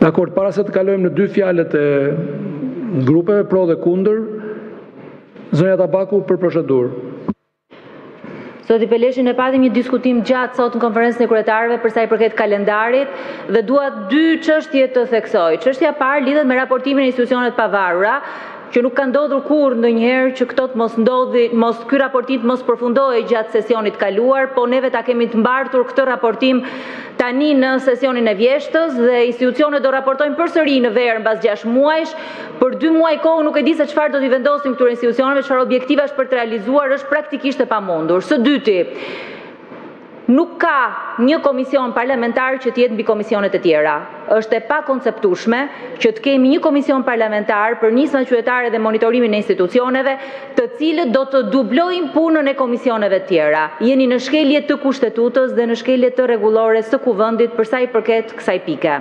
Dakor, para se të kalojmë në dy fjalët e grupeve pro dhe kundër, zonja Tabaku për procedurë. Zoti Peleshi, ne patëm një diskutim gjatë sot në konferencën e kryetarëve për sa i përket kalendarit dhe dua dy çështje të theksoj. Çështja e parë lidhet me raportimin e institucioneve të pavarura, që nuk ka ndodhur kurrë ndonjëherë që këto ky raportim mos përfundohej gjatë sesionit kaluar, po neve ta kemi të mbartur këtë raportim tani në sesionin e vjeshtës dhe institucionet do raportojnë përsëri në verë mbas 6 muajsh. Për 2 muaj kohë nuk e di se çfarë do t'i vendosim këtyre institucioneve, çfarë objektiva është për të realizuar, është praktikisht e pamundur. Së dyti, nuk ka një komision parlamentar që t'jetë mbi komisionet e tjera. Është e pakonceptueshme që të kemi një komision parlamentar për nisma qytetare dhe monitorimin e institucioneve, të cilët do të dublojnë punën e komisioneve të tjera. Jeni në shkelje të kushtetutës dhe në shkelje të rregullores së kuvendit për sa i përket kësaj pike.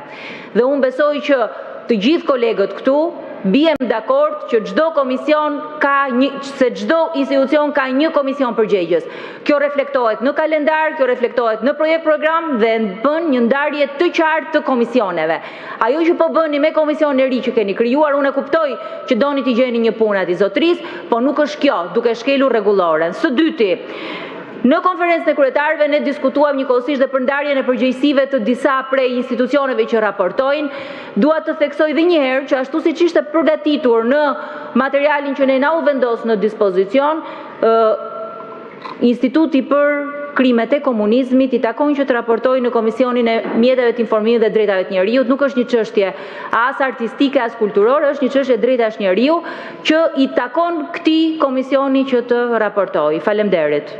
Dhe unë besoj që të gjithë kolegët këtu biem dakord që çdo institucion ka një komision përgjegjës. Kjo reflektohet në kalendar, kjo reflektohet në projekt program dhe bën një ndarje të qartë të komisioneve. Ajo që po bëni me komisionin e ri që keni krijuar, unë e kuptoj që doni t'i gjeni një punë aty zotris, po nuk është kjo, duke shkelur rregulloren. Së dyti, në konferencën e kryetarëve ne diskutuam njëkohësisht dhe për ndarjen e përgjegjësive të disa prej institucioneve që raportojnë. Dua të theksoj edhe një herë që ashtu siç ishte përgatitur në materialin që ne na u vendos në dispozicion, Instituti për krimet e komunizmit i takon që të raportojë në Komisionin e Mjeteve të Informimit dhe Drejtave të Njeriut. Nuk është një çështje as artistike as kulturore, është një çështje drejtash njeriu që i takon këtij komisioni që të raportojë. Faleminderit.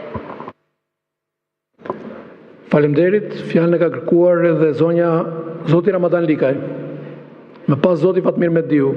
Faleminderit, fjalën e ka kërkuar edhe zoti Ramadan Likaj. Më pas zoti Fatmir Mediu.